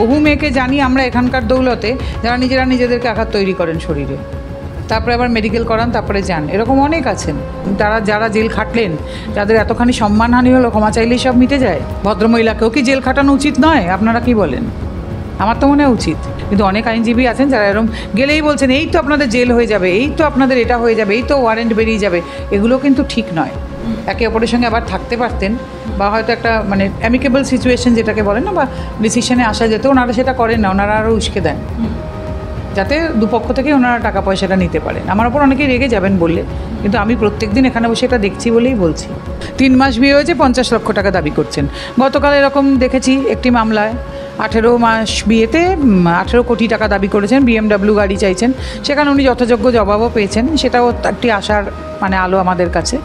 বহু মেয়েকে জানি আমরা এখানকার দৌলতে যারা নিজেরা নিজেদেরকে আঘাত তৈরি করেন শরীরে, তারপরে আবার মেডিকেল করান, তারপরে যান, এরকম অনেক আছেন। যারা জেল খাটলেন, যাদের এতখানি সম্মানহানি হলো, ক্ষমা চাইলেই সব মিটে যায়। ভদ্রমহিলাকেও কি জেল খাটানো উচিত নয়? আপনারা কি বলেন? আমার তো মনে হয় উচিত। কিন্তু অনেক আইনজীবী আছেন যারা এরকম গেলেই বলছেন এই তো আপনাদের জেল হয়ে যাবে, এই তো আপনাদের এটা হয়ে যাবে, এই তো ওয়ারেন্ট বেরিয়ে যাবে। এগুলো কিন্তু ঠিক নয়। একে অপরের সঙ্গে আবার থাকতে পারতেন, বা হয়তো একটা মানে অ্যামিকেবল সিচুয়েশন যেটাকে বলেন না, বা ডিসিশনে আসা যেত। ওনারা সেটা করেন না, ওনারা আরও উস্কে দেন যাতে দুপক্ষ থেকে ওনারা টাকা পয়সাটা নিতে পারেন। আমার ওপর অনেকেই রেগে যাবেন বললে, কিন্তু আমি প্রত্যেক দিন এখানে বসে এটা দেখছি বলেই বলছি। 3 মাস বিয়ে হয়েছে, 50 লক্ষ টাকা দাবি করছেন। গতকাল এরকম দেখেছি একটি মামলায় 18 মাস বিয়েতে 18 কোটি টাকা দাবি করেছেন, BMW গাড়ি চাইছেন। সেখানে উনি যথাযোগ্য জবাবও পেয়েছেন, সেটাও একটি আশার মানে আলো আমাদের কাছে।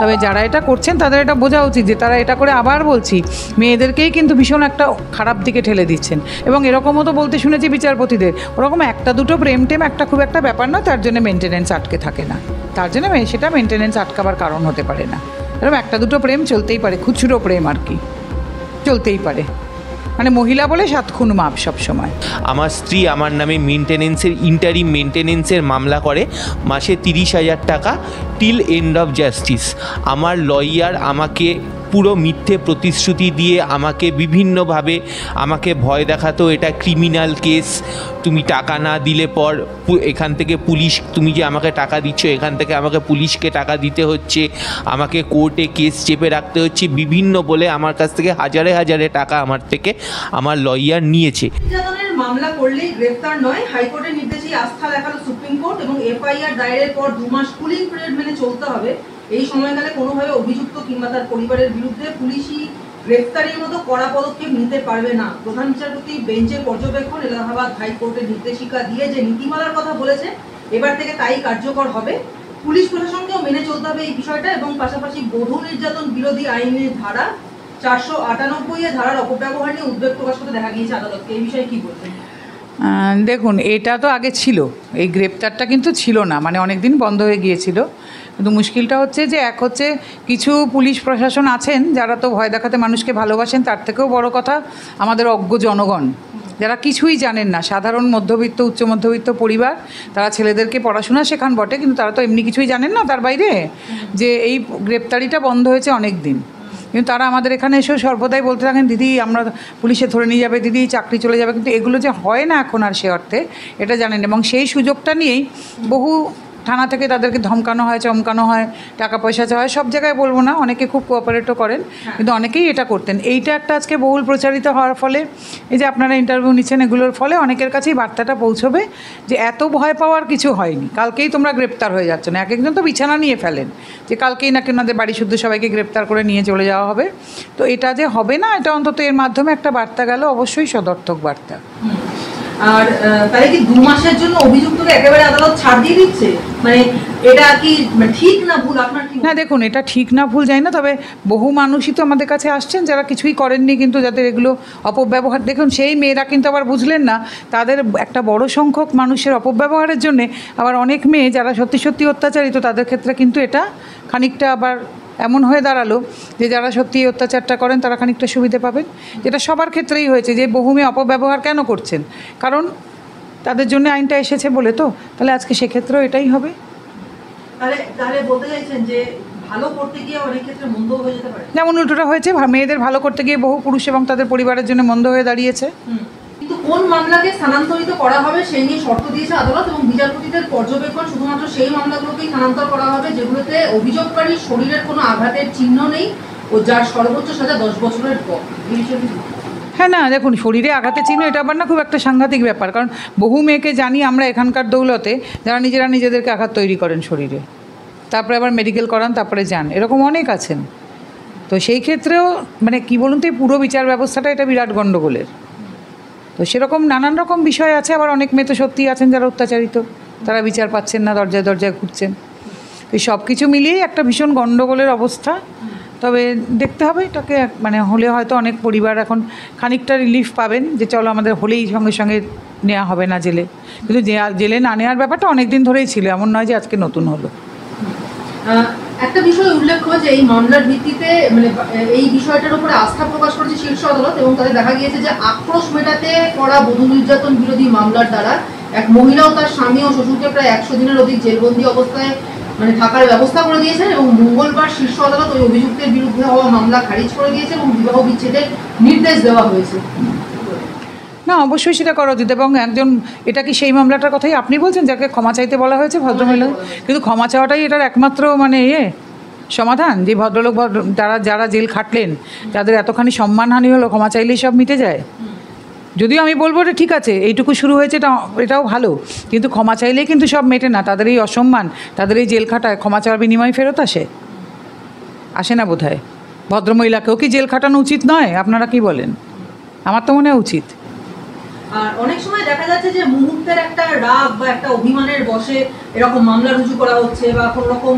তবে যারা এটা করছেন তাদের এটা বোঝা উচিত যে তারা এটা করে, আবার বলছি, মেয়েদেরকেই কিন্তু ভীষণ একটা খারাপ দিকে ঠেলে দিচ্ছেন। এবং এরকমও তো বলতে শুনেছি বিচারপতিদের, ওরকম একটা দুটো প্রেম টেম একটা খুব একটা ব্যাপার না, তার জন্য মেনটেনেন্স আটকে থাকে না, তার জন্য সেটা মেনটেনেন্স আটকাবার কারণ হতে পারে না। এরকম একটা দুটো প্রেম চলতেই পারে, খুচরো প্রেম আর কি, চলতেই পারে। মানে মহিলা বলে 7 খুন মাপ সব সময়। আমার স্ত্রী আমার নামে ইন্টারিম মেনটেনেন্সের মামলা করে, মাসে 30,000 টাকা টিল এন্ড অফ জাস্টিস। আমার লয়ার আমাকে পুরো মিথ্যে প্রতিশ্রুতি দিয়ে আমাকে বিভিন্নভাবে আমাকে ভয় দেখাতো, এটা ক্রিমিনাল কেস, তুমি টাকা না দিলে পর এখান থেকে পুলিশ, তুমি যে আমাকে টাকা দিচ্ছ এখান থেকে আমাকে পুলিশকে টাকা দিতে হচ্ছে, আমাকে কোর্টে কেস চেপে রাখতে হচ্ছে, বিভিন্ন বলে আমার কাছ থেকে হাজারে হাজারে টাকা আমার থেকে আমার লয়ার নিয়েছে। মামলা করলেই গ্রেফতার নয়, হাইকোর্টের নির্দেশেই আস্থা দেখালো সুপ্রিম কোর্ট, এবং এফআইআর দায়েরের পর 2 মাস কুলিং পিরিয়ড মেনে চলতে হবে। এই সময়কালে কোনোভাবে অভিযুক্ত কিংবা তার পরিবারের বিরুদ্ধে পুলিশি গ্রেফতারির মতো কড়া পদক্ষেপ নিতে পারবে না। প্রধান বিচারপতি বেঞ্চের পর্যবেক্ষণ, এলাহাবাদ হাইকোর্টের নির্দেশিকা দিয়ে যে নীতিমালার কথা বলেছে, এবার থেকে তাই কার্যকর হবে। পুলিশ প্রশাসনকেও মেনে চলতে হবে এই বিষয়টা, এবং পাশাপাশি বধূ নির্যাতন বিরোধী আইনের ধারা 498 এর ধারার অপব্যবহার নিয়ে উদ্বেগ প্রকাশ করতে দেখা গিয়েছে আদালতকে। এই বিষয়ে কি বলবেন? দেখুন, এটা তো আগে ছিল, এই গ্রেপ্তারটা কিন্তু ছিল না, মানে অনেক দিন বন্ধ হয়ে গিয়েছিল। কিন্তু মুশকিলটা হচ্ছে যে হচ্ছে কিছু পুলিশ প্রশাসন আছেন যারা তো ভয় দেখাতে মানুষকে ভালোবাসেন, তার থেকেও বড় কথা আমাদের অজ্ঞ জনগণ যারা কিছুই জানেন না, সাধারণ মধ্যবিত্ত উচ্চ মধ্যবিত্ত পরিবার, তারা ছেলেদেরকে পড়াশোনা শেখান বটে, কিন্তু তারা তো এমনি কিছুই জানেন না তার বাইরে, যে এই গ্রেপ্তারিটা বন্ধ হয়েছে অনেক দিন। কিন্তু তারা আমাদের এখানে এসেও সর্বদাই বলতে থাকেন, দিদি আমরা পুলিশে ধরে নিয়ে যাবে, দিদি চাকরি চলে যাবে। কিন্তু এগুলো যে হয় না এখন আর সে অর্থে এটা জানেন। এবং সেই সুযোগটা নিয়েই বহু থানা থেকে তাদেরকে ধমকানো হয়, চমকানো হয়, টাকা পয়সা চাওয়া হয়। সব জায়গায় বলবো না, অনেকে খুব কোঅপারেটও করেন, কিন্তু অনেকেই এটা করতেন। এইটা একটা আজকে বহুল প্রচারিত হওয়ার ফলে, এই যে আপনারা ইন্টারভিউ নিচ্ছেন, এগুলোর ফলে অনেকের কাছেই বার্তাটা পৌঁছবে যে এত ভয় পাওয়ার কিছু হয়নি, কালকেই তোমরা গ্রেপ্তার হয়ে যাচ্ছ না। এক একজন তো বিছানা নিয়ে ফেলেন যে কালকেই নাকি ওনাদের বাড়ি শুদ্ধ সবাইকে গ্রেপ্তার করে নিয়ে চলে যাওয়া হবে। তো এটা যে হবে না, এটা অন্তত এর মাধ্যমে একটা বার্তা গেল, অবশ্যই সদর্থক বার্তা। আর তাহলে কি 2 মাসের জন্য অভিযুক্তকে একেবারে আদালত ছাড় দিয়ে দিচ্ছে? মানে এটা কি ঠিক না ভুল, আপনার কি? না দেখুন, এটা ঠিক না ভুল জানি না, তবে বহু মানুষই তো আমাদের কাছে আসছেন যারা কিছুই করেননি, কিন্তু যাদের এগুলো অপব্যবহার, দেখুন সেই মেয়েরা কিন্তু আবার বুঝলেন না, তাদের একটা বড় সংখ্যক মানুষের অপব্যবহারের জন্যে আবার অনেক মেয়ে যারা সত্যি সত্যি অত্যাচারিত, তাদের ক্ষেত্রে কিন্তু এটা খানিকটা আবার এমন হয়ে দাঁড়ালো যে যারা সত্যি অত্যাচারটা করেন তারা খানিকটা সুবিধে পাবেন, যেটা সবার ক্ষেত্রেই হয়েছে। যে বহু মেয়ে অপব্যবহার কেন করছেন? কারণ তাদের জন্য আইনটা এসেছে বলে, তো তাহলে আজকে সেক্ষেত্রেও এটাই হবে। তাহলে বলতে চাইছেন যে ভালো করতে গিয়ে অনেক ক্ষেত্রে মন্দ হয়ে যেতে পারে। যেমন উল্টোটা হয়েছে, মেয়েদের ভালো করতে গিয়ে বহু পুরুষ এবং তাদের পরিবারের জন্য মন্দ হয়ে দাঁড়িয়েছে। কিন্তু কোন মামলাকে স্থানান্তরিত করা হবে সেই নিয়ে শর্ত দিয়েছে আদালত, এবং বিচারপতিদের পর্যবেক্ষণ শুধুমাত্র সেই মামলাগুলোকেই স্থানান্তর করা হবে যেগুলোতে অভিযোগকারীর শরীরের কোনো আঘাতের চিহ্ন নেই ও যার সর্বোচ্চ সাজা 10 বছরের কম। হ্যাঁ, না দেখুন, শরীরে আঘাতের চিহ্ন এটা আবার না খুব একটা সাংঘাতিক ব্যাপার, কারণ বহু মেয়েকে জানি আমরা এখানকার দৌলতে যারা নিজেরা নিজেদেরকে আঘাত তৈরি করেন শরীরে, তারপরে আবার মেডিকেল করান, তারপরে যান, এরকম অনেক আছেন। তো সেই ক্ষেত্রেও মানে কী বলুন তো, এই পুরো বিচার ব্যবস্থাটা এটা বিরাট গণ্ডগোলের। তো সেরকম নানান রকম বিষয় আছে। আবার অনেক মেয়ে তো সত্যিই আছেন যারা অত্যাচারিত, তারা বিচার পাচ্ছেন না, দরজায় দরজায় ঘুরছেন। এই সব কিছু মিলিয়েই একটা ভীষণ গণ্ডগোলের অবস্থা। তবে দেখতে হবে এটাকে, মানে হলে হয়তো অনেক পরিবার এখন খানিকটা রিলিফ পাবেন যে চলো আমাদের হলেই সঙ্গে সঙ্গে নেওয়া হবে না জেলে। কিন্তু জেলে না নেওয়ার ব্যাপারটা অনেক দিন ধরেই ছিল, এমন নয় যে আজকে নতুন হলো। একটা বিষয় উল্লেখ্য যে এই মামলার ভিত্তিতে মানে এই বিষয়টার উপরে আস্থা প্রকাশ করেছে শীর্ষ আদালত, এবং তাদের দেখা গিয়েছে যে আক্রোশ মেটাতে করা বধূ নির্যাতন বিরোধী মামলার দ্বারা এক মহিলা ও তার স্বামী ও শ্বশুরকে প্রায় 100 দিনের অধিক জেলবন্দি অবস্থায় মানে থাকার ব্যবস্থা করে দিয়েছেন, এবং মঙ্গলবার শীর্ষ আদালত ওই অভিযুক্তের বিরুদ্ধে হওয়া মামলা খারিজ করে দিয়েছে এবং বিবাহ বিচ্ছেদের নির্দেশ দেওয়া হয়েছে। না, অবশ্যই সেটা করা উচিত। এবং একজন, এটা কি সেই মামলাটার কথাই আপনি বলছেন যাকে ক্ষমা চাইতে বলা হয়েছে ভদ্রমহিলা? কিন্তু ক্ষমা চাওয়াটাই এটার একমাত্র মানে সমাধান, যে ভদ্রলোক যারা জেল খাটলেন, যাদের এতখানি সম্মানহানি হলো, ক্ষমা চাইলেই সব মিটে যায়? যদিও আমি বলবো এটা ঠিক আছে, এইটুকু শুরু হয়েছে, এটাও ভালো, কিন্তু ক্ষমা চাইলেই কিন্তু সব মেটে না। তাদের এই অসম্মান, তাদের এই জেল খাটায় ক্ষমা চাওয়ার বিনিময়ে ফেরত আসে না বোধহয়। ভদ্রমহিলাকেও কি জেল খাটানো উচিত নয়? আপনারা কি বলেন? আমার তো মনে হয় উচিত। আর অনেক সময় দেখা যাচ্ছে যে মুহূর্তের একটা রাগ বা একটা অভিমানের বশে এরকম মামলা রুজু করা হচ্ছে, বা কোনো রকম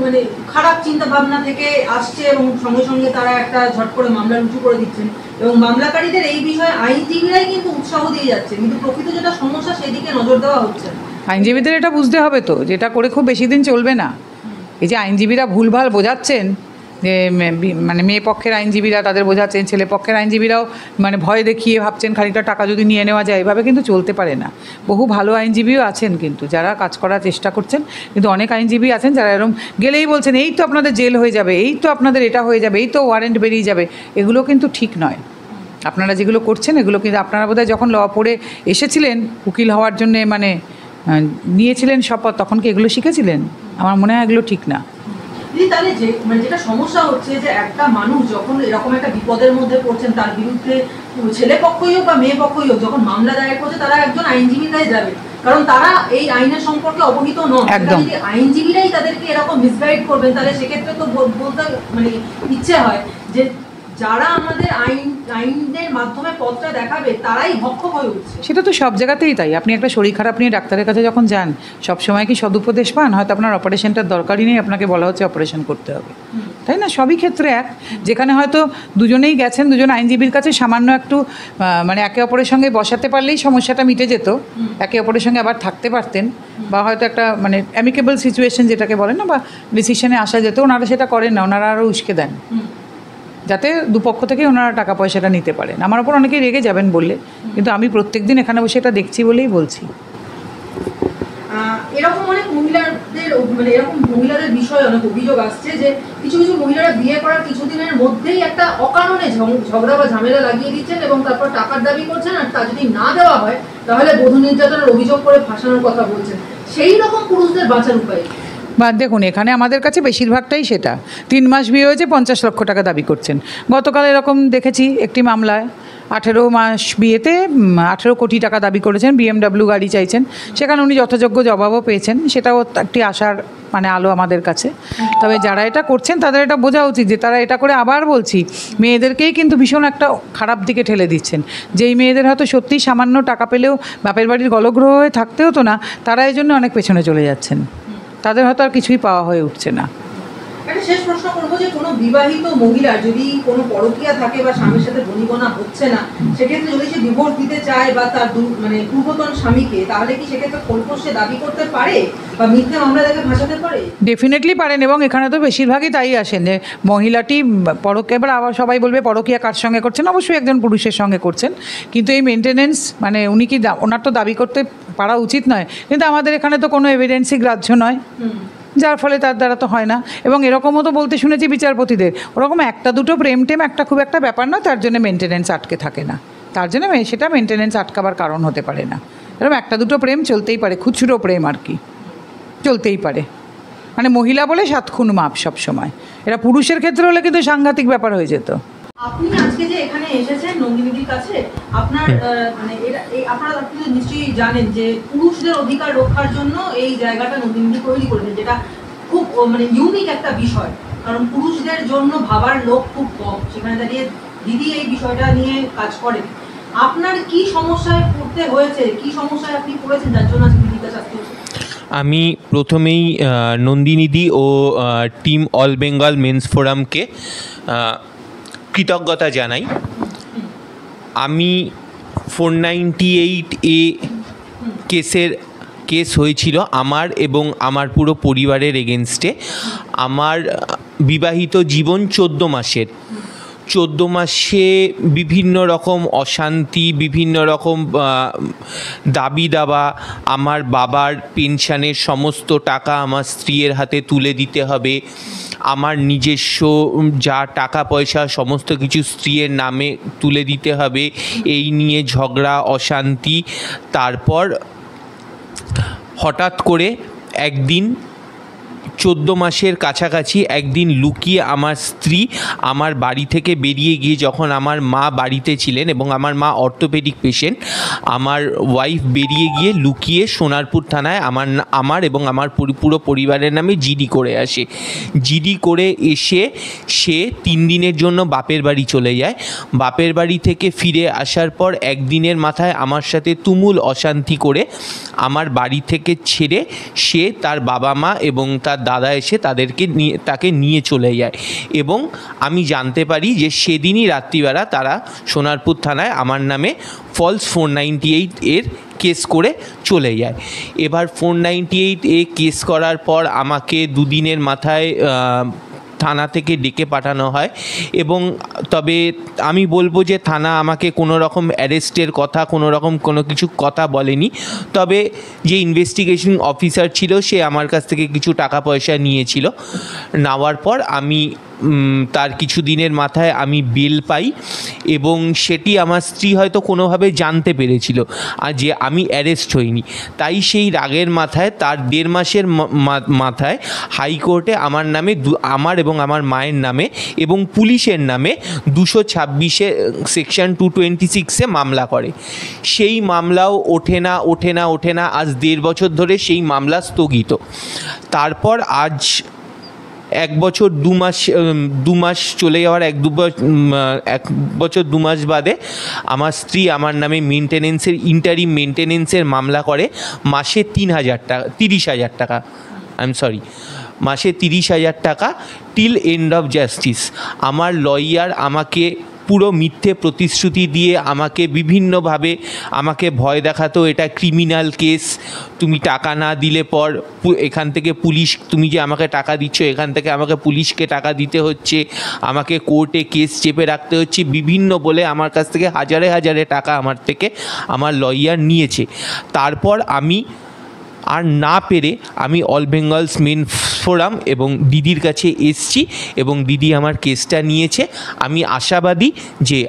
মানে খারাপ চিন্তা ভাবনা থেকে আসছে এবং সঙ্গে সঙ্গে তারা একটা ঝট করে মামলা রুজু করে দিচ্ছেন, এবং মামলাকারীদের এই বিষয়ে আইনজীবীরাই কিন্তু উৎসাহ দিয়ে যাচ্ছে, কিন্তু প্রকৃত যেটা সমস্যা সেদিকে নজর দেওয়া হচ্ছে। আইনজীবীদের এটা বুঝতে হবে তো, যেটা করে খুব বেশি দিন চলবে না। এই যে আইনজীবীরা ভুলভাল বোঝাচ্ছেন, যে মানে মেয়ে পক্ষের আইনজীবীরা তাদের বোঝাচ্ছেন, ছেলে পক্ষের আইনজীবীরাও মানে ভয় দেখিয়ে ভাবছেন খানিকটা টাকা যদি নিয়ে নেওয়া যায়, এভাবে কিন্তু চলতে পারে না। বহু ভালো আইনজীবীও আছেন কিন্তু যারা কাজ করার চেষ্টা করছেন, কিন্তু অনেক আইনজীবী আছেন যারা এরকম গেলেই বলছেন এই তো আপনাদের জেল হয়ে যাবে, এই তো আপনাদের এটা হয়ে যাবে, এই তো ওয়ারেন্ট বেরিয়ে যাবে। এগুলো কিন্তু ঠিক নয়। আপনারা যেগুলো করছেন এগুলো কিন্তু, আপনারা বোধহয় যখন ল পড়ে এসেছিলেন উকিল হওয়ার জন্যে, মানে নিয়েছিলেন শপথ, তখন কি এগুলো শিখেছিলেন? আমার মনে হয় এগুলো ঠিক না। তাহলে যে মানে যেটা সমস্যা হচ্ছে যে একটা মানুষ যখন এরকম একটা বিপদের মধ্যে পড়ছেন, তার বিরুদ্ধে ছেলে পক্ষই হোক বা মেয়ে পক্ষই হোক যখন মামলা দায়ের করছে, তারা একজন আইনজীবীর কাছে যাবে, কারণ তারা এই আইনের সম্পর্কে অবহিত নন। যদি আইনজীবীরাই তাদেরকে এরকম মিসগাইড করবেন, তাহলে সেক্ষেত্রে তো বলতে মানে ইচ্ছে হয় যে যারা আমাদের আইনের মাধ্যমে পথটা দেখাবে তারাই ভক্ষক হয়ে উঠছে। সেটা তো সব জায়গাতেই তাই। আপনি একটা শরীর খারাপ নিয়ে ডাক্তারের কাছে যখন যান, সব সময় কি সদুপদেশ পান? হয়তো আপনার অপারেশনটার দরকারই নেই, আপনাকে বলা হচ্ছে অপারেশন করতে হবে, তাই না? সবই ক্ষেত্রে এক, যেখানে হয়তো দুজনেই গেছেন, দুজন আইনজীবীর কাছে সামান্য একটু মানে একে অপরের সঙ্গে বসাতে পারলেই সমস্যাটা মিটে যেত, একে অপরের সঙ্গে আবার থাকতে পারতেন, বা হয়তো একটা মানে অ্যামিকেবল সিচুয়েশন যেটাকে বলেন না, বা ডিসিশনে আসা যেত। ওনারা সেটা করেন না, ওনারা আরও উস্কে দেন যাতে দুপক্ষ থেকে ওনারা টাকা পয়সাটা নিতে পারেন। আমার ওপর অনেকেই রেগে যাবেন বললে, কিন্তু আমি প্রত্যেক দিন এখানে বসে এটা দেখছি বলেই বলছি। এরকম অনেক মহিলাদের মানে এরকম মহিলাদের বিষয়ে অনেক অভিযোগ আসছে যে কিছু কিছু মহিলারা বিয়ে করার কিছুদিনের মধ্যেই একটা অকারণে ঝগড়া বা ঝামেলা লাগিয়ে দিচ্ছেন এবং তারপর টাকার দাবি করছেন, আর তা যদি না দেওয়া হয় তাহলে বধূ নির্যাতনের অভিযোগ করে ফাঁসানোর কথা বলছেন। সেই রকম পুরুষদের বাঁচার উপায়? বা দেখুন, এখানে আমাদের কাছে বেশিরভাগটাই সেটা, 3 মাস বিয়ে হয়েছে 50 লক্ষ টাকা দাবি করছেন। গতকাল এরকম দেখেছি একটি মামলায় 18 মাস বিয়েতে 18 কোটি টাকা দাবি করেছেন, BMW গাড়ি চাইছেন। সেখানে উনি যথাযোগ্য জবাবও পেয়েছেন, সেটাও একটি আশার মানে আলো আমাদের কাছে। তবে যারা এটা করছেন তাদের এটা বোঝা উচিত যে তারা এটা করে, আবার বলছি, মেয়েদেরকেই কিন্তু ভীষণ একটা খারাপ দিকে ঠেলে দিচ্ছেন। যেই মেয়েদের হয়তো সত্যিই সামান্য টাকা পেলেও বাপের বাড়ির গলগ্রহ হয়ে থাকতে হতো না, তারা এই জন্য অনেক পেছনে চলে যাচ্ছেন, তাদের হয়তো আর কিছুই পাওয়া হয়ে উঠছে না। একটা শেষ প্রশ্ন করবো যে কোনো বিবাহিত মহিলার যদি কোনো পরকীয়া থাকে বা স্বামীর সাথে বনিবনা হচ্ছে না, সেক্ষেত্রে যদি সে ডিভোর্স দিতে চায় বা তার মানে পূর্বতন স্বামীকে, তাহলে কি সেক্ষেত্রে খোলস সে দাবি করতে পারে বা মিথ্যে মামলা তাকে ভাসাতে পারে? ডেফিনেটলি পারেন, এবং এখানে তো বেশিরভাগই তাই আসেন যে মহিলাটি পরকীয়া, এবার আবার সবাই বলবে পরকীয়া কার সঙ্গে করছেন, অবশ্যই একজন পুরুষের সঙ্গে করছেন, কিন্তু এই মেনটেনেন্স মানে উনি কি ওনার তো দাবি করতে পারা উচিত নয়, কিন্তু আমাদের এখানে তো কোনো এভিডেন্সই গ্রাহ্য নয়, যার ফলে তার দ্বারা তো হয় না। এবং এরকমও তো বলতে শুনেছি বিচারপতিদের, ওরকম একটা দুটো প্রেম টেম একটা খুব একটা ব্যাপার নয়, তার জন্য মেনটেনেন্স আটকে থাকে না, তার জন্য সেটা মেনটেনেন্স আটকাবার কারণ হতে পারে না। এরকম একটা দুটো প্রেম চলতেই পারে, খুচরো প্রেম আর কি, চলতেই পারে। মানে মহিলা বলে 7 খুন মাপ সব সময়, এটা পুরুষের ক্ষেত্রে হলে কিন্তু সাংঘাতিক ব্যাপার হয়ে যেত। আপনি আজকে যে এখানে এসেছেন নন্দিনীদির কাছে, আপনার মানে আপনারা নিশ্চয়ই জানেন যে পুরুষদের অধিকার রক্ষার জন্য এই জায়গাটা নন্দিনীদি তৈরি করেছেন, যেটা খুব মানে ইউনিক একটা বিষয়, কারণ পুরুষদের জন্য ভাবার লোক খুব কম। সেখানে দাঁড়িয়ে দিদি এই বিষয়টা নিয়ে কাজ করেন। আপনার কি সমস্যায় পড়তে হয়েছে, কি সমস্যায় আপনি পড়েছেন যার জন্য আজকে দিদির কাছে আসতে হচ্ছে? আমি প্রথমেই নন্দিনীদি ও টিম অল বেঙ্গল মেন্স ফোরামকে কৃতজ্ঞতা জানাই। আমি 498A কেস হয়েছিল আমার এবং আমার পুরো পরিবারের এগেনস্টে। আমার বিবাহিত জীবন 14 মাসের। 14 মাসে বিভিন্ন রকম অশান্তি, বিভিন্ন রকম দাবি দাবা, আমার বাবার পেনশনের সমস্ত টাকা আমার স্ত্রীর হাতে তুলে দিতে হবে, আমার নিজস্ব যা টাকা পয়সা সমস্ত কিছু স্ত্রীর নামে তুলে দিতে হবে, এই নিয়ে ঝগড়া অশান্তি। তারপর হঠাৎ করে একদিন 14 মাসের কাছাকাছি একদিন লুকিয়ে আমার স্ত্রী আমার বাড়ি থেকে বেরিয়ে গিয়ে, যখন আমার মা বাড়িতে ছিলেন এবং আমার মা অর্থোপেডিক পেশেন্ট, আমার ওয়াইফ বেরিয়ে গিয়ে লুকিয়ে সোনারপুর থানায় আমার এবং আমার পুরো পরিবারের নামে জিডি করে আসে। জিডি করে এসে সে 3 দিনের জন্য বাপের বাড়ি চলে যায়। বাপের বাড়ি থেকে ফিরে আসার পর একদিনের মাথায় আমার সাথে তুমুল অশান্তি করে আমার বাড়ি থেকে ছেড়ে সে তার বাবা মা এবং তার দাদা এসে তাকে নিয়ে চলে যায়। এবং আমি জানতে পারি যে সেদিনই রাত্রিবেলা তারা সোনারপুর থানায় আমার নামে ফলস 498 এর কেস করে চলে যায়। এবার 498 এ কেস করার পর আমাকে 2 দিনের মাথায় থানা থেকে ডেকে পাঠানো হয়। এবং তবে আমি বলবো যে থানা আমাকে কোনো রকম অ্যারেস্টের কথা, কোনো রকম কোনো কিছু কথা বলেনি। তবে যে ইনভেস্টিগেশন অফিসার ছিল সে আমার কাছ থেকে কিছু টাকা পয়সা নিয়েছিল। নেওয়ার পর আমি তার কিছু দিনের মাথায় আমি বেল পাই এবং সেটি আমার স্ত্রী হয়তো কোনোভাবে জানতে পেরেছিল আর যে আমি অ্যারেস্ট হইনি। তাই সেই রাগের মাথায় তার 1.5 মাসের মাথায় হাইকোর্টে আমার নামে আমার এবং আমার মায়ের নামে এবং পুলিশের নামে 226 সেকশন 226 মামলা করে। সেই মামলাও ওঠে না। আজ 1.5 বছর ধরে সেই মামলা স্থগিত। তারপর আজ 1 বছর 2 মাস চলে যাওয়ার 1 বছর 2 মাস বাদে আমার স্ত্রী আমার নামে ইন্টারিম মেনটেনেন্সের মামলা করে মাসে 30,000 টাকা। মাসে 30,000 টাকা টিল এন্ড অফ জাস্টিস। আমার লয়ার আমাকে পুরো মিথ্যে প্রতিশ্রুতি দিয়ে আমাকে বিভিন্নভাবে আমাকে ভয় দেখাতো, এটা ক্রিমিনাল কেস, তুমি টাকা না দিলে পর এখান থেকে পুলিশ, তুমি যে আমাকে টাকা দিচ্ছ এখান থেকে আমাকে পুলিশকে টাকা দিতে হচ্ছে, আমাকে কোর্টে কেস চেপে রাখতে হচ্ছে, বিভিন্ন বলে আমার কাছ থেকে হাজারে টাকা আমার লয়ার নিয়েছে। তারপর আমি আর না পেরে আমি অল বেঙ্গলস মেন ফোরাম এবং দিদির কাছে এসছি এবং দিদি আমার কেসটা নিয়েছে। আমি আশাবাদী যে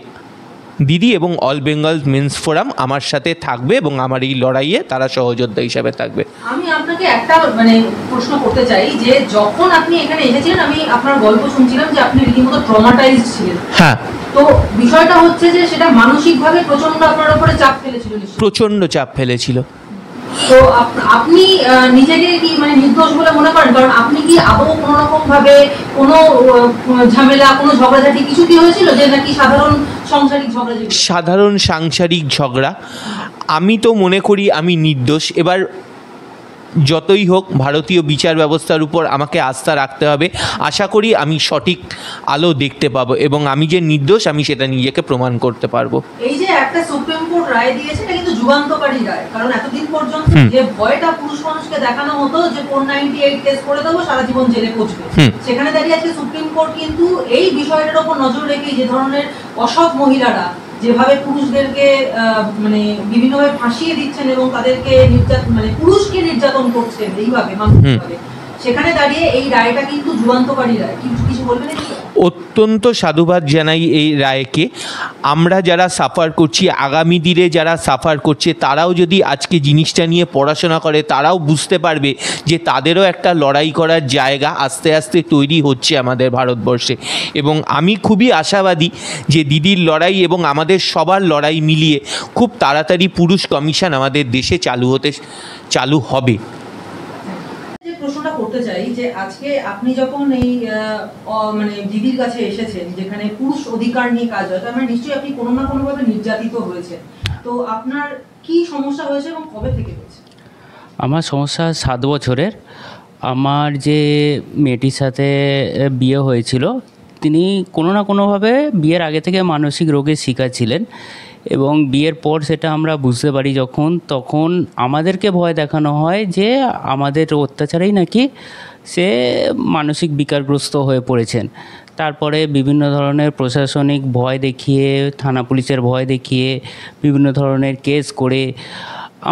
দিদি এবং অল বেঙ্গল মেন্স ফোরাম আমার সাথে থাকবে এবং আমার এই লড়াইয়ে তারা সহযোদ্ধা হিসাবে থাকবে। আমি আপনাকে একটা প্রশ্ন করতে চাই যে যখন আপনি এখানে এসেছিলেন আমি আপনার গল্প শুনছিলাম যে আপনি রীতিমতো ট্রমাটাইজড ছিলেন। হ্যাঁ, তো বিষয়টা হচ্ছে যে সেটা মানসিকভাবে প্রচন্ড আপনার উপরে চাপ ফেলেছিল। প্রচন্ড চাপ ফেলেছিল। তো আপনি নিজেকে কি নির্দোষ বলে মনে করেন? কারণ আপনি কি আদৌ কোনো রকম ভাবে কোনো ঝামেলা, কোনো ঝগড়াঝাটি কিছু কি হয়েছিল যে নাকি সাধারণ সাংসারিক ঝগড়া? আমি তো মনে করি আমি নির্দোষ। এবার যতই হোক ভারতীয় বিচার ব্যবস্থার উপর আমাকে আস্থা রাখতে হবে। আশা করি আমি সঠিক আলো দেখতে পাবো এবং আমি যে নির্দোষ আমি সেটা নিজেকে প্রমাণ করতে পারবো। এই যে একটা সুপ্রিম কোর্ট রায় দিয়েছে এটা কিন্তু যুগান্তকারী রায়। কারণ এতদিন পর্যন্ত যে ভয়টা পুরুষ মানুষকে দেখানো হতো যে 498 কেস করে দেবো সারা জীবন জেলে পচবে, সেখানে দাঁড়িয়ে আজকে সুপ্রিম কোর্ট কিন্তু এই বিষয়টার উপর নজর রেখে যে ধরনের অসৎ মহিলারা যেভাবে পুরুষদেরকে বিভিন্নভাবে ফাঁসিয়ে দিচ্ছেন এবং তাদেরকে পুরুষকে নির্যাতন করছেন এইভাবে মানসিকভাবে, সেখানে দাঁড়িয়ে এই রায়টা কিন্তু যুগান্তকারী রায়। কিছু বলবেন? অত্যন্ত সাধুবাদ জানাই এই রায়কে। আমরা যারা সাফার করছি, আগামী দিনে যারা সাফার করছে তারাও যদি আজকে জিনিসটা নিয়ে পড়াশোনা করে তারাও বুঝতে পারবে যে তাদেরও একটা লড়াই করার জায়গা আস্তে আস্তে তৈরি হচ্ছে আমাদের ভারতবর্ষে। এবং আমি খুবই আশাবাদী যে দিদির লড়াই এবং আমাদের সবার লড়াই মিলিয়ে খুব তাড়াতাড়ি পুরুষ কমিশন আমাদের দেশে চালু হবে। প্রশ্নটা করতে চাই যে আজকে আপনি যখন এই দিদির কাছে এসেছেন যেখানে পুরুষ অধিকার নিয়ে কাজ হয়, তার নিশ্চয়ই আপনি কোনো না কোনো ভাবে নির্যাতিত হয়েছে। তো আপনার কি সমস্যা হয়েছে এবং কবে থেকে হয়েছে? আমার সমস্যা 7 বছরের। আমার যে মেয়েটির সাথে বিয়ে হয়েছিল তিনি কোনো না কোনোভাবে বিয়ের আগে থেকে মানসিক রোগের শিকার ছিলেন এবং বিয়ের পর সেটা আমরা বুঝতে পারি তখন আমাদেরকে ভয় দেখানো হয় যে আমাদের অত্যাচারেই নাকি সে মানসিক বিকারগ্রস্ত হয়ে পড়েছেন। তারপরে বিভিন্ন ধরনের প্রশাসনিক ভয় দেখিয়ে, থানা পুলিশের ভয় দেখিয়ে, বিভিন্ন ধরনের কেস করে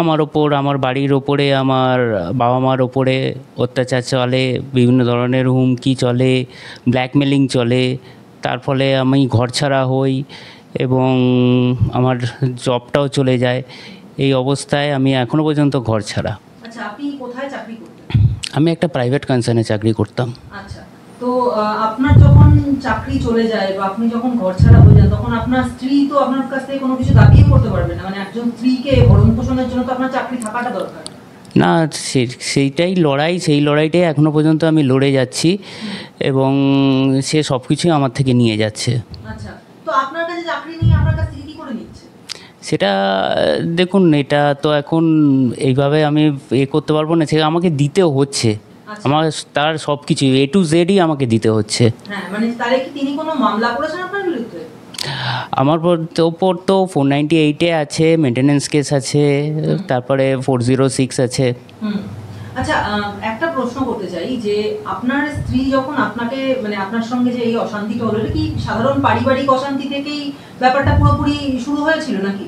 আমার ওপর, আমার বাড়ির ওপরে, আমার বাবা মার ওপরে অত্যাচার চলে, বিভিন্ন ধরনের হুমকি চলে, ব্ল্যাকমেলিং চলে। তার ফলে আমি ঘরছাড়া হই এবং আমার জবটাও চলে যায়। এই অবস্থায় আমি এখনও পর্যন্ত ঘরছাড়া। আচ্ছা, আপনি কোথায় চাকরি করতেন? আমি একটা প্রাইভেট কনসার্নে চাকরি করতাম। আচ্ছা, তো আপনার যখন চাকরি চলে যায় বা আপনি যখন ঘরছাড়া হয়ে যান, তখন আপনার স্ত্রী তো আপনার কাছ থেকে কোনো কিছু দাবিও করতে পারবে না। মানে একজন স্ত্রীকে ভরণ পোষণের জন্য তো আপনার চাকরি থাকাটা দরকার। না, সেইটাই লড়াই, সেই লড়াইটাই এখনও পর্যন্ত আমি লড়ে যাচ্ছি এবং সে সব কিছুই আমার থেকে নিয়ে যাচ্ছে। আচ্ছা, তো আপনার কাছে চাকরি নিয়ে আপনার কাছ থেকে কি করে নিচ্ছে? সেটা দেখুন, এটা তো এখন এইভাবে আমি করতে পারবো না, সেটা আমাকে দিতে হচ্ছে। আচ্ছা। আমার তার সব কিছু A to Z আমাকে দিতে হচ্ছে। হ্যাঁ, মানে তাহলে কি তিনি কোনো মামলা করেছেন আপনার বিরুদ্ধে? আমার ওপর তো 498-এ আছে, মেনটেন্যান্স কেস আছে, তারপরে 406 আছে। আচ্ছা, একটা প্রশ্ন করতে চাই যে আপনার স্ত্রী যখন আপনাকে, মানে আপনার সঙ্গে যে এই অশান্তিটা হলো, এটা কি সাধারণ পারিবারিক অশান্তি থেকেই ব্যাপারটা পুরোপুরি শুরু হয়েছিল নাকি?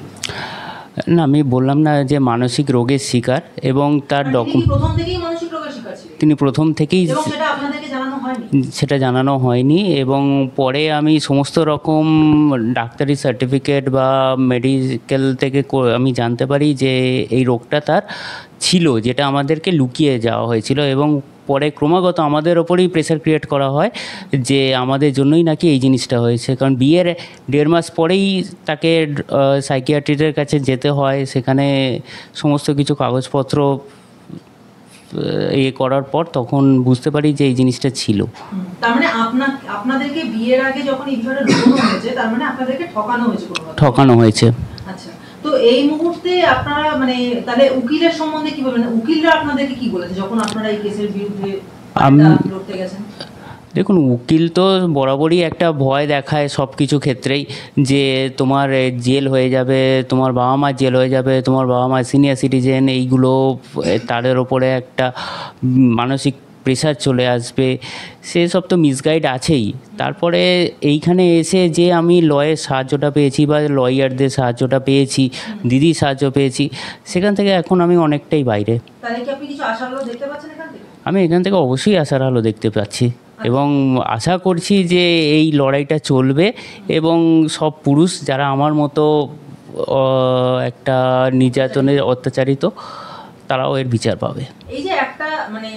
না, আমি বললাম না যে মানসিক রোগের শিকার, এবং তার প্রথম থেকেই মানসিক রোগের শিকার ছিলেন? তিনি প্রথম থেকেই, এবং সেটা আপনাদেরকে জানানো হয়নি? সেটা জানানো হয়নি, এবং পরে আমি সমস্ত রকম ডাক্তারি সার্টিফিকেট বা মেডিকেল থেকে আমি জানতে পারি যে এই রোগটা তার ছিল, যেটা আমাদেরকে লুকিয়ে যাওয়া হয়েছিল, এবং পরে ক্রমাগত আমাদের ওপরেই প্রেশার ক্রিয়েট করা হয় যে আমাদের জন্যই নাকি এই জিনিসটা হয়েছে। কারণ বিয়ের 1.5 মাস পরেই তাকে সাইকিয়াট্রিস্টের কাছে যেতে হয়, সেখানে সমস্ত কিছু কাগজপত্র করার পর তখন বুঝতে পারি যে এই জিনিসটা ছিল। তার মানে আপনাদেরকে বিয়ের আগে যখন এই বিষয়টা লুকানো হয়েছে, তার মানে আপনাদেরকে ঠকানো হয়েছে? ঠকানো হয়েছে। আচ্ছা, তো এই মুহূর্তে আপনারা মানে তাহলে উকিলের সম্বন্ধে কি বলবেন? উকিলরা আপনাদেরকে কি বলেছে যখন আপনারা এই কেসের বিরুদ্ধে লড়তে গেছেন? দেখুন, উকিল তো বরাবরই একটা ভয় দেখায় সব কিছু ক্ষেত্রেই, যে তোমার জেল হয়ে যাবে, তোমার বাবা মা জেল হয়ে যাবে, তোমার বাবা মা সিনিয়র সিটিজেন, এইগুলো তাদের ওপরে একটা মানসিক প্রেশার চলে আসবে, সেসব তো মিসগাইড আছেই। তারপরে এইখানে এসে যে আমি লয়ের সাহায্যটা পেয়েছি বা লয়ারদের সাহায্যটা পেয়েছি, দিদির সাহায্য পেয়েছি, সেখান থেকে এখন আমি অনেকটাই বাইরে। তাহলে কি আপনি কিছু আশার আলো দেখতে পাচ্ছেন এখান থেকে? আমি এখান থেকে অবশ্যই আশার আলো দেখতে পাচ্ছি এবং আশা করছি যে এই লড়াইটা চলবে এবং সব পুরুষ যারা আমার মতো একটা নির্যাতনের অত্যাচারিত, তারাও এর বিচার পাবে। এই যে একটা মানে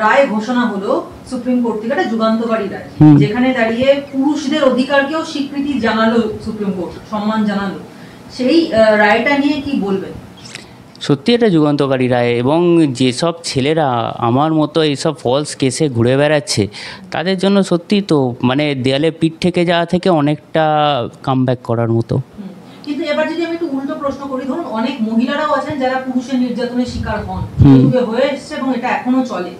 রায় ঘোষণা হলো সুপ্রিম কোর্ট থেকে, একটা যুগান্তকারী রায়, যেখানে দাঁড়িয়ে পুরুষদের অধিকারকেও স্বীকৃতি জানালো সুপ্রিম কোর্ট, সম্মান জানালো, সেই রায়টা নিয়ে কি বলবেন? সত্যি এটা যুগান্তকারী রায়, এবং যেসব ছেলেরা আমার মতো এইসব ফলস কেসে ঘুরে বেড়াচ্ছে তাদের জন্য সত্যি তো মানে দেয়ালে পিঠ থেকে যাওয়া থেকে অনেকটা কামব্যাক করার মতো। কিন্তু এবার যদি আমি একটু উল্টো প্রশ্ন করি, ধরুন অনেক মহিলারাও আছেন যারা পুরুষের নির্যাতনের শিকার হন, হয়ে এসছে এবং এটা এখনো চলে,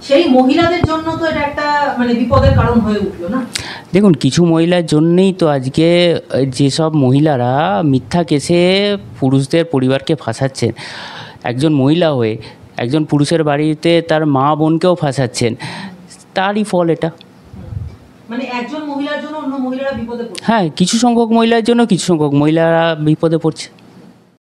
সেই মহিলাদের জন্য তো এটা একটা মানে বিপদের কারণ হয়ে উঠলো না? দেখুন, কিছু মহিলার জন্যেই তো আজকে যেসব মহিলারা মিথ্যা কেসে পুরুষদের পরিবারকে ফাঁসাচ্ছেন, একজন মহিলা হয়ে একজন পুরুষের বাড়িতে তার মা বোনকেও ফাঁসাচ্ছেন, তারই ফল এটা। মানে একজন মহিলার জন্য অন্য মহিলারা বিপদে পড়ছে? হ্যাঁ, কিছু সংখ্যক মহিলার জন্য কিছু সংখ্যক মহিলারা বিপদে পড়ছে।